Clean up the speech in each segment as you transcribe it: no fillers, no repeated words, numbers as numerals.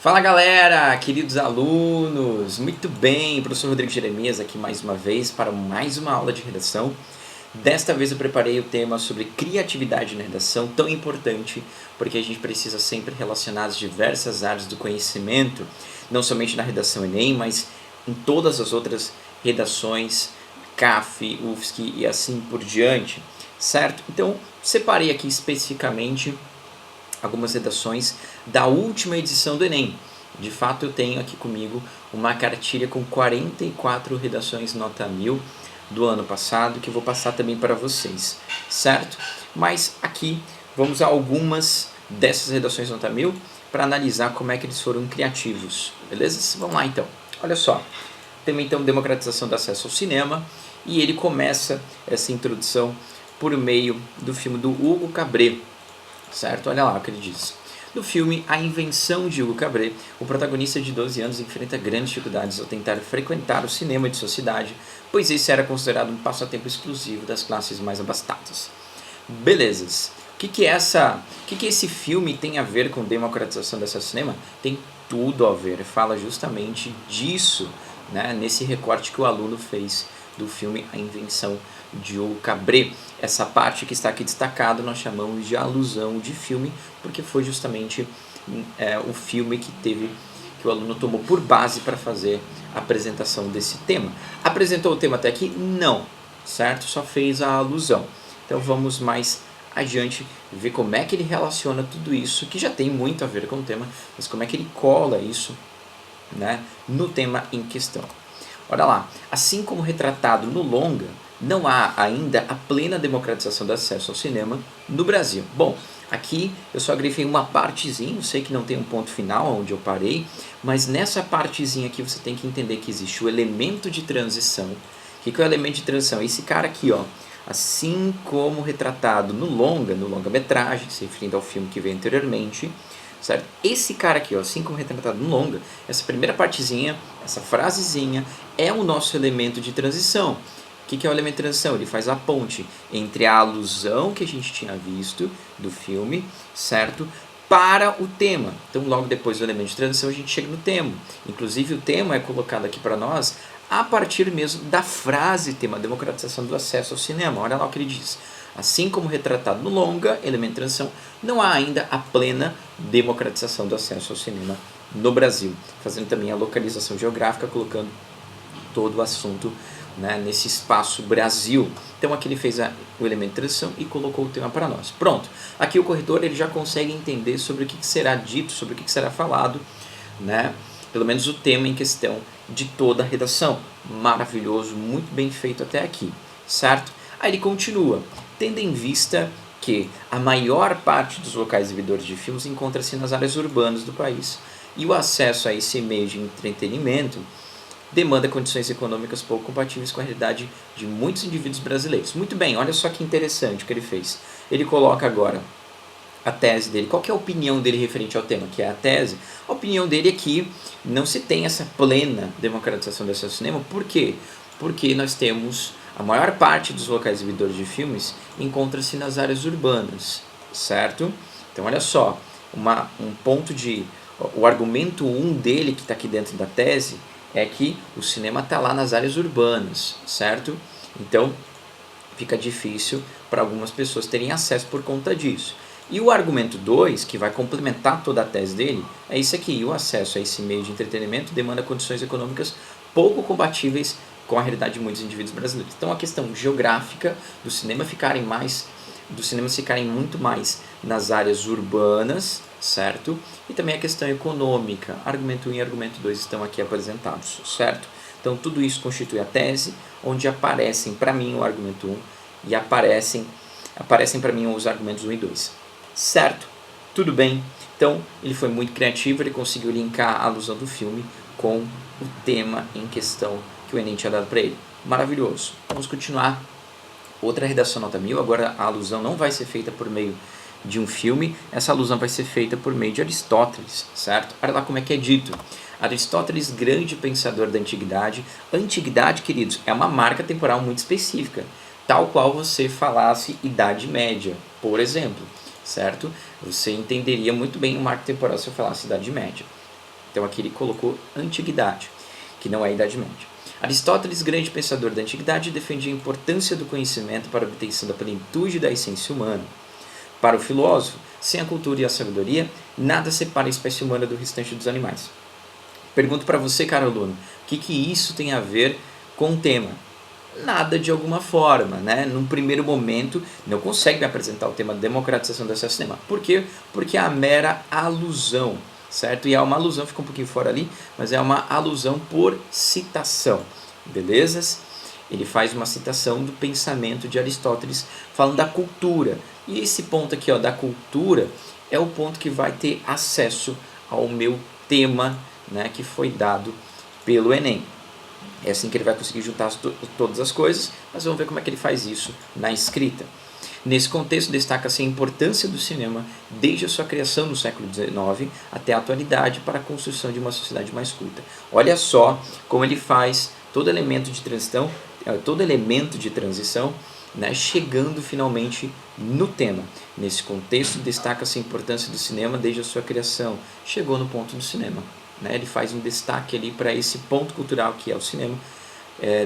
Fala galera, queridos alunos, muito bem, professor Rodrigo Jeremias aqui mais uma vez para mais uma aula de redação. Desta vez eu preparei o tema sobre criatividade na redação, tão importante, porque a gente precisa sempre relacionar as diversas áreas do conhecimento, não somente na redação Enem, mas em todas as outras redações, CAF, UFSC e assim por diante, certo? Então, separei aqui especificamente algumas redações da última edição do Enem. De fato, eu tenho aqui comigo uma cartilha com 44 redações nota 1000 do ano passado, que eu vou passar também para vocês, certo? Mas aqui vamos a algumas dessas redações nota 1000 para analisar como é que eles foram criativos, beleza? Vamos lá então. Olha só, tema então democratização do acesso ao cinema, e ele começa essa introdução por meio do filme do Hugo Cabret, certo? Olha lá o que ele diz. No filme A Invenção de Hugo Cabret, o protagonista de 12 anos enfrenta grandes dificuldades ao tentar frequentar o cinema de sua cidade, pois esse era considerado um passatempo exclusivo das classes mais abastadas. Belezas. O que esse filme tem a ver com democratização do acesso ao cinema? Tem tudo a ver, fala justamente disso, né, nesse recorte que o aluno fez do filme A Invenção de Hugo Cabret. Essa parte que está aqui destacada nós chamamos de alusão de filme, porque foi justamente o filme que o aluno tomou por base para fazer a apresentação desse tema. Apresentou o tema até aqui? Não, certo? Só fez a alusão. Então vamos mais adiante ver como é que ele relaciona tudo isso, que já tem muito a ver com o tema, mas como é que ele cola isso, né, no tema em questão. Olha lá, assim como retratado no longa, não há ainda a plena democratização do acesso ao cinema no Brasil. Bom, aqui eu só grifei uma partezinha, eu sei que não tem um ponto final onde eu parei, mas nessa partezinha aqui você tem que entender que existe o elemento de transição. O que é o elemento de transição? Esse cara aqui, ó, assim como retratado no longa-metragem, se referindo ao filme que veio anteriormente, certo? Esse cara aqui, ó, assim como retratado no longa, essa primeira partezinha, essa frasezinha, é o nosso elemento de transição. O que é o elemento de transição? Ele faz a ponte entre a alusão que a gente tinha visto do filme, certo? Para o tema. Então, logo depois do elemento de transição, a gente chega no tema. Inclusive, o tema é colocado aqui para nós a partir mesmo da frase tema, democratização do acesso ao cinema. Olha lá o que ele diz. Assim como retratado no longa, elemento de transição, não há ainda a plena democratização do acesso ao cinema no Brasil. Fazendo também a localização geográfica, colocando todo o assunto, né, nesse espaço Brasil. Então aqui ele fez o elemento de transição e colocou o tema para nós. Pronto. Aqui o corretor ele já consegue entender sobre o que será dito, sobre o que será falado, né? Pelo menos o tema em questão de toda a redação. Maravilhoso, muito bem feito até aqui, certo? Aí ele continua. Tendo em vista que a maior parte dos locais exibidores de filmes encontra-se nas áreas urbanas do país e o acesso a esse meio de entretenimento demanda condições econômicas pouco compatíveis com a realidade de muitos indivíduos brasileiros. Muito bem, olha só que interessante o que ele fez. Ele coloca agora a tese dele. Qual que é a opinião dele referente ao tema, que é a tese? A opinião dele é que não se tem essa plena democratização do acesso ao cinema. Por quê? Porque nós temos a maior parte dos locais exibidores de filmes encontra-se nas áreas urbanas, certo? Então olha só, um ponto de... O argumento 1 dele, que está aqui dentro da tese, é que o cinema está lá nas áreas urbanas, certo? Então fica difícil para algumas pessoas terem acesso por conta disso. E o argumento 2, que vai complementar toda a tese dele, é isso aqui: o acesso a esse meio de entretenimento demanda condições econômicas pouco compatíveis com a realidade de muitos indivíduos brasileiros. Então a questão geográfica do cinema ficarem muito mais nas áreas urbanas, certo? E também a questão econômica. Argumento 1 e argumento 2 estão aqui apresentados, certo? Então tudo isso constitui a tese, onde aparecem para mim o argumento 1 e aparecem para mim os argumentos 1 e 2. Certo? Tudo bem? Então ele foi muito criativo, ele conseguiu linkar a alusão do filme com o tema em questão que o Enem tinha dado para ele. Maravilhoso. Vamos continuar. Outra redação nota 1000, agora a alusão não vai ser feita por meio de um filme, essa alusão vai ser feita por meio de Aristóteles, certo? Olha lá como é que é dito. Aristóteles, grande pensador da antiguidade. Antiguidade, queridos, é uma marca temporal muito específica, tal qual você falasse Idade Média, por exemplo, certo? Você entenderia muito bem o marco temporal se eu falasse Idade Média. Então aqui ele colocou antiguidade, que não é a Idade Média. Aristóteles, grande pensador da antiguidade, defendia a importância do conhecimento para a obtenção da plenitude da essência humana. Para o filósofo, sem a cultura e a sabedoria, nada separa a espécie humana do restante dos animais. Pergunto para você, caro aluno, o que isso tem a ver com o tema? Nada de alguma forma, né? Num primeiro momento, não consegue me apresentar o tema democratização do acesso ao cinema. Por quê? Porque é a mera alusão, certo? E é uma alusão, fica um pouquinho fora ali, mas é uma alusão por citação, belezas? Ele faz uma citação do pensamento de Aristóteles falando da cultura. E esse ponto aqui, ó, da cultura, é o ponto que vai ter acesso ao meu tema, né, que foi dado pelo Enem. É assim que ele vai conseguir juntar todas as coisas, mas vamos ver como é que ele faz isso na escrita. Nesse contexto, destaca-se a importância do cinema desde a sua criação no século XIX até a atualidade para a construção de uma sociedade mais culta. Olha só como ele faz todo elemento de transição, né, chegando finalmente no tema. Nesse contexto, destaca-se a importância do cinema desde a sua criação. Chegou no ponto do cinema. Né? Ele faz um destaque ali para esse ponto cultural que é o cinema.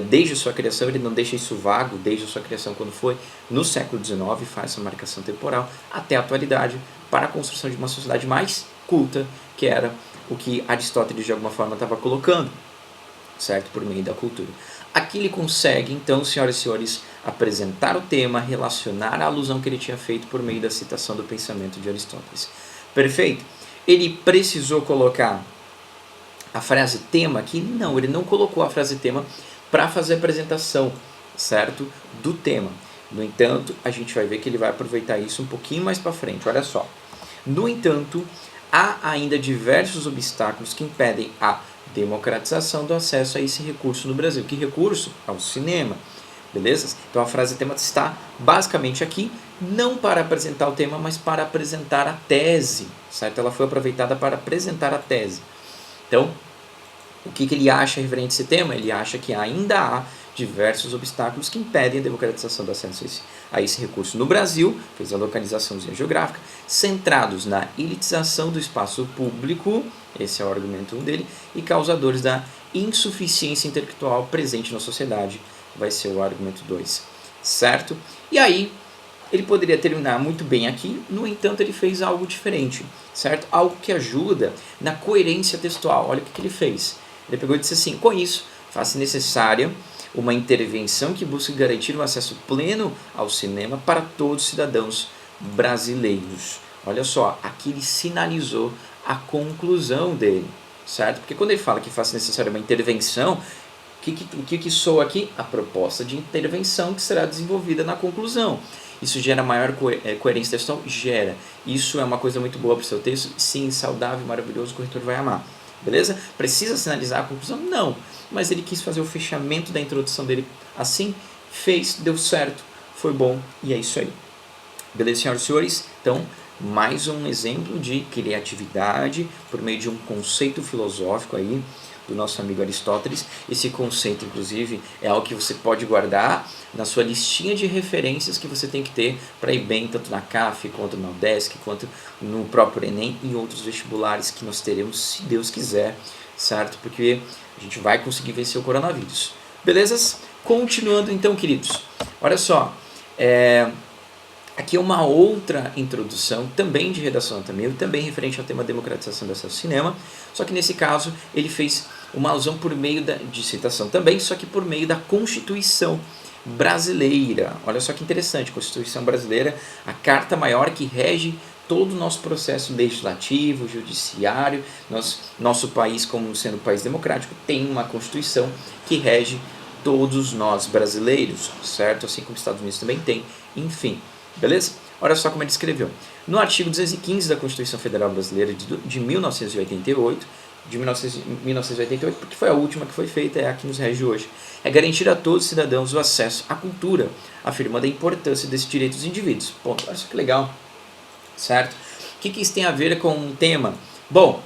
Desde a sua criação, ele não deixa isso vago, desde a sua criação quando foi no século XIX, faz essa marcação temporal, até a atualidade, para a construção de uma sociedade mais culta, que era o que Aristóteles de alguma forma estava colocando, certo? Por meio da cultura. Aqui ele consegue, então, senhoras e senhores, apresentar o tema, relacionar a alusão que ele tinha feito por meio da citação do pensamento de Aristóteles. Perfeito? Ele precisou colocar a frase tema aqui? Não, ele não colocou a frase tema para fazer a apresentação, certo? Do tema. No entanto, a gente vai ver que ele vai aproveitar isso um pouquinho mais para frente, olha só. No entanto, há ainda diversos obstáculos que impedem a democratização do acesso a esse recurso no Brasil. Que recurso? Ao cinema. Beleza? Então a frase tema está basicamente aqui, não para apresentar o tema, mas para apresentar a tese, certo? Ela foi aproveitada para apresentar a tese. Então, o que ele acha referente a esse tema? Ele acha que ainda há diversos obstáculos que impedem a democratização do acesso a esse recurso no Brasil, fez a localizaçãozinha geográfica, centrados na elitização do espaço público, esse é o argumento 1 dele, e causadores da insuficiência intelectual presente na sociedade, vai ser o argumento 2, certo? E aí, ele poderia terminar muito bem aqui, no entanto ele fez algo diferente, certo? Algo que ajuda na coerência textual. Olha o que ele fez. Ele pegou e disse assim: com isso, faz-se necessária uma intervenção que busque garantir o acesso pleno ao cinema para todos os cidadãos brasileiros. Olha só, aqui ele sinalizou a conclusão dele, certo? Porque quando ele fala que faz necessária uma intervenção, o que soa aqui? A proposta de intervenção que será desenvolvida na conclusão. Isso gera maior coerência textual? Gera. Isso é uma coisa muito boa para o seu texto? Sim, saudável, maravilhoso, o corretor vai amar. Beleza? Precisa sinalizar a conclusão? Não. Mas ele quis fazer o fechamento da introdução dele assim, fez, deu certo, foi bom e é isso aí. Beleza, senhoras e senhores? Então, mais um exemplo de criatividade por meio de um conceito filosófico aí do nosso amigo Aristóteles. Esse conceito, inclusive, é algo que você pode guardar na sua listinha de referências que você tem que ter para ir bem, tanto na CAF, quanto na UDESC, quanto no próprio Enem e outros vestibulares que nós teremos, se Deus quiser, certo? Porque a gente vai conseguir vencer o coronavírus. Belezas? Continuando então, queridos. Olha só, aqui é uma outra introdução, também de redação também referente ao tema democratização do acesso ao cinema, só que nesse caso ele fez uma alusão por meio de citação também, só que por meio da Constituição brasileira. Olha só que interessante, Constituição brasileira, a carta maior que rege todo o nosso processo legislativo, judiciário. Nosso país, como sendo um país democrático, tem uma Constituição que rege todos nós brasileiros, certo? Assim como os Estados Unidos também tem, enfim. Beleza? Olha só como ele escreveu. No artigo 215 da Constituição Federal Brasileira de 1988, porque foi a última que foi feita, é a que nos rege hoje, é garantir a todos os cidadãos o acesso à cultura, afirmando a importância desse direito dos indivíduos. Ponto. Olha só que legal, certo? O que isso tem a ver com o tema? Bom,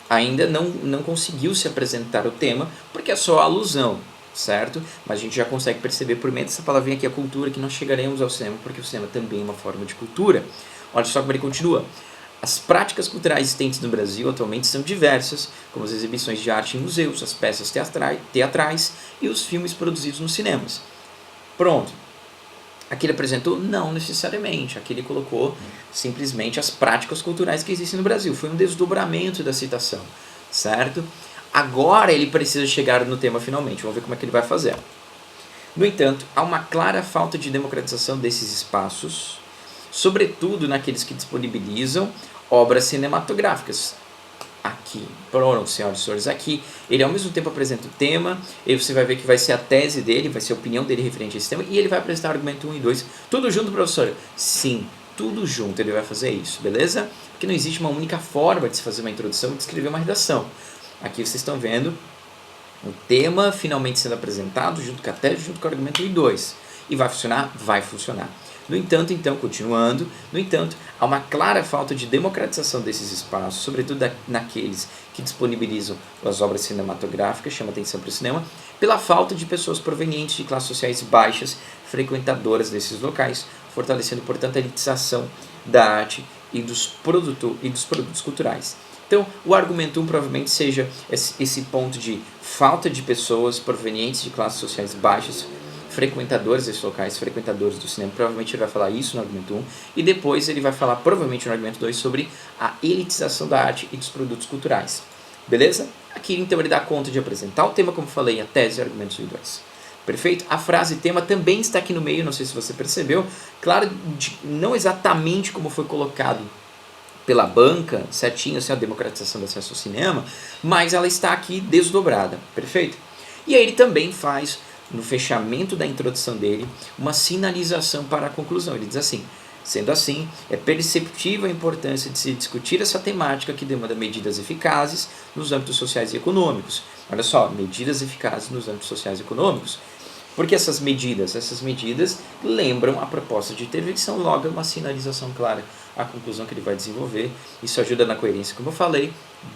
ainda não conseguiu se apresentar o tema, porque é só alusão, certo? Mas a gente já consegue perceber por meio dessa palavrinha aqui, a cultura, que nós chegaremos ao cinema, porque o cinema também é uma forma de cultura. Olha só como ele continua. As práticas culturais existentes no Brasil atualmente são diversas, como as exibições de arte em museus, as peças teatrais e os filmes produzidos nos cinemas. Pronto. Aqui ele apresentou? Não necessariamente. Aqui ele colocou simplesmente as práticas culturais que existem no Brasil. Foi um desdobramento da citação, certo? Agora ele precisa chegar no tema finalmente. Vamos ver como é que ele vai fazer. No entanto, há uma clara falta de democratização desses espaços, sobretudo naqueles que disponibilizam obras cinematográficas. Aqui, pronto, senhoras e senhores, aqui ele ao mesmo tempo apresenta o tema, e você vai ver que vai ser a tese dele, vai ser a opinião dele referente a esse tema, e ele vai apresentar o argumento 1 e 2, tudo junto, professor? Sim, tudo junto ele vai fazer isso, beleza? Porque não existe uma única forma de se fazer uma introdução e de escrever uma redação. Aqui vocês estão vendo o tema finalmente sendo apresentado, junto com a tese, junto com o argumento 1 e 2. E vai funcionar? Vai funcionar. No entanto, continuando, há uma clara falta de democratização desses espaços, sobretudo naqueles que disponibilizam as obras cinematográficas, chama atenção para o cinema, pela falta de pessoas provenientes de classes sociais baixas, frequentadoras desses locais, fortalecendo, portanto, a elitização da arte e dos produtos culturais. Então, o argumento 1 provavelmente seja esse ponto de falta de pessoas provenientes de classes sociais baixas, frequentadores desses locais, frequentadores do cinema, provavelmente ele vai falar isso no argumento 1, e depois ele vai falar, provavelmente no argumento 2, sobre a elitização da arte e dos produtos culturais. Beleza? Aqui, então, ele dá conta de apresentar o tema, como falei, a tese, argumentos 1 e 2. Perfeito? A frase tema também está aqui no meio, não sei se você percebeu, claro, não exatamente como foi colocado pela banca, certinho, assim, a democratização do acesso ao cinema, mas ela está aqui desdobrada, perfeito? E aí ele também faz, no fechamento da introdução dele, uma sinalização para a conclusão. Ele diz assim: sendo assim, é perceptível a importância de se discutir essa temática que demanda medidas eficazes nos âmbitos sociais e econômicos. Olha só, medidas eficazes nos âmbitos sociais e econômicos. Porque essas medidas lembram a proposta de intervenção, logo é uma sinalização clara à conclusão que ele vai desenvolver. Isso ajuda na coerência, como eu falei.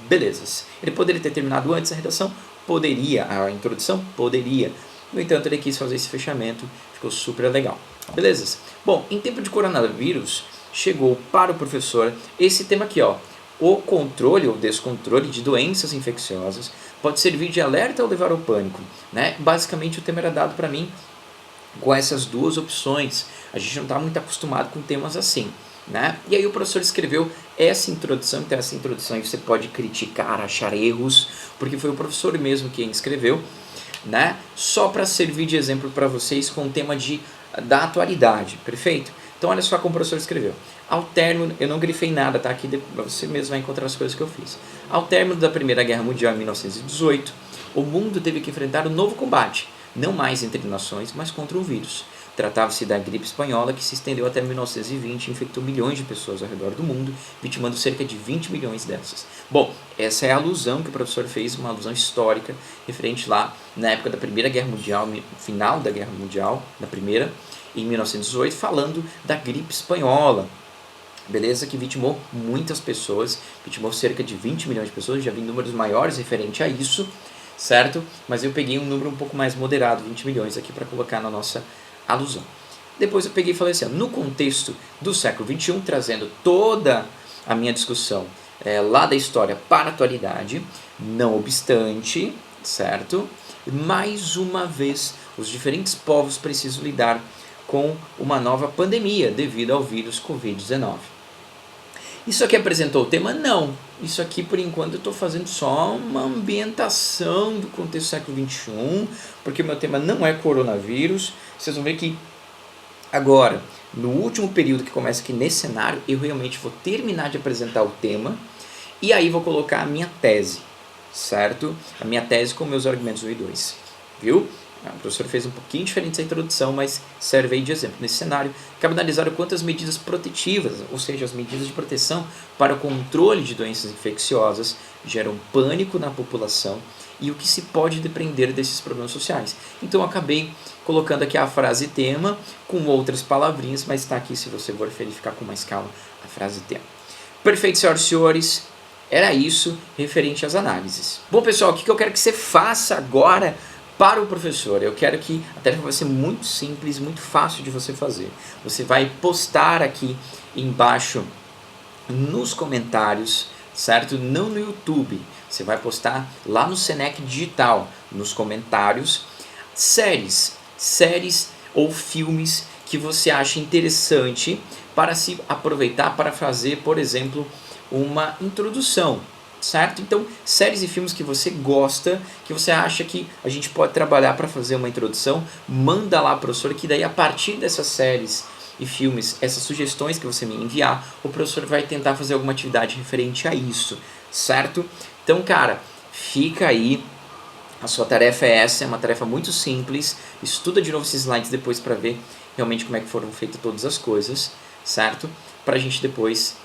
Belezas. Ele poderia ter terminado antes a redação? Poderia. A introdução? Poderia. No entanto, ele quis fazer esse fechamento, ficou super legal. Belezas? Bom, em tempo de coronavírus, chegou para o professor esse tema aqui, ó. O controle ou descontrole de doenças infecciosas pode servir de alerta ou levar ao pânico, né? Basicamente, o tema era dado para mim com essas duas opções. A gente não está muito acostumado com temas assim, né? E aí o professor escreveu essa introdução. Então, essa introdução aí você pode criticar, achar erros, porque foi o professor mesmo quem escreveu, né? Só para servir de exemplo para vocês com o tema da atualidade, perfeito? Então olha só como o professor escreveu. Ao término, eu não grifei nada, tá? Aqui você mesmo vai encontrar as coisas que eu fiz. Ao término da Primeira Guerra Mundial em 1918, o mundo teve que enfrentar um novo combate, não mais entre nações, mas contra um vírus. Tratava-se da gripe espanhola, que se estendeu até 1920 e infectou milhões de pessoas ao redor do mundo, vitimando cerca de 20 milhões dessas. Bom, essa é a alusão que o professor fez, uma alusão histórica, referente lá na época da Primeira Guerra Mundial, final da Guerra Mundial, da Primeira, em 1918, falando da gripe espanhola, beleza? Que vitimou muitas pessoas, vitimou cerca de 20 milhões de pessoas, já vi números maiores referente a isso, certo? Mas eu peguei um número um pouco mais moderado, 20 milhões aqui para colocar na nossa alusão. Depois eu peguei e falei assim, no contexto do século XXI, trazendo toda a minha discussão lá da história para a atualidade, não obstante, certo? Mais uma vez, os diferentes povos precisam lidar com uma nova pandemia devido ao vírus Covid-19. Isso aqui apresentou o tema? Não. Isso aqui, por enquanto, eu estou fazendo só uma ambientação do contexto do século XXI, porque o meu tema não é coronavírus. Vocês vão ver que agora, no último período que começa aqui nesse cenário, eu realmente vou terminar de apresentar o tema e aí vou colocar a minha tese, certo? A minha tese com meus argumentos 1 e 2, viu? O professor fez um pouquinho diferente essa introdução, mas serve aí de exemplo. Nesse cenário, cabe analisar o quanto as medidas protetivas, ou seja, as medidas de proteção para o controle de doenças infecciosas, geram pânico na população e o que se pode depreender desses problemas sociais. Então, eu acabei colocando aqui a frase tema com outras palavrinhas, mas está aqui, se você for verificar com mais calma, a frase tema. Perfeito, senhoras e senhores. Era isso referente às análises. Bom, pessoal, o que eu quero que você faça agora para o professor? Eu quero que a tarefa vai ser muito simples, muito fácil de você fazer. Você vai postar aqui embaixo nos comentários, certo? Não no YouTube. Você vai postar lá no Senec Digital, nos comentários, séries ou filmes que você acha interessante para se aproveitar para fazer, por exemplo, uma introdução, certo? Então, séries e filmes que você gosta, que você acha que a gente pode trabalhar para fazer uma introdução, manda lá, professor, que daí a partir dessas séries e filmes, essas sugestões que você me enviar, o professor vai tentar fazer alguma atividade referente a isso, certo? Então, cara, fica aí. A sua tarefa é essa, é uma tarefa muito simples. Estuda de novo esses slides depois para ver realmente como é que foram feitas todas as coisas, certo? Para a gente depois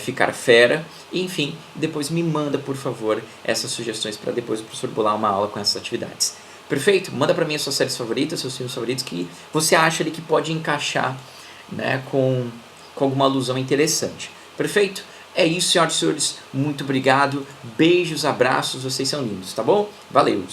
ficar fera. E, enfim, depois me manda, por favor, essas sugestões para depois o professor bolar uma aula com essas atividades. Perfeito? Manda para mim as suas séries favoritas, seus filmes favoritos que você acha ali que pode encaixar, né, com alguma alusão interessante. Perfeito? É isso, senhoras e senhores. Muito obrigado. Beijos, abraços. Vocês são lindos, tá bom? Valeu!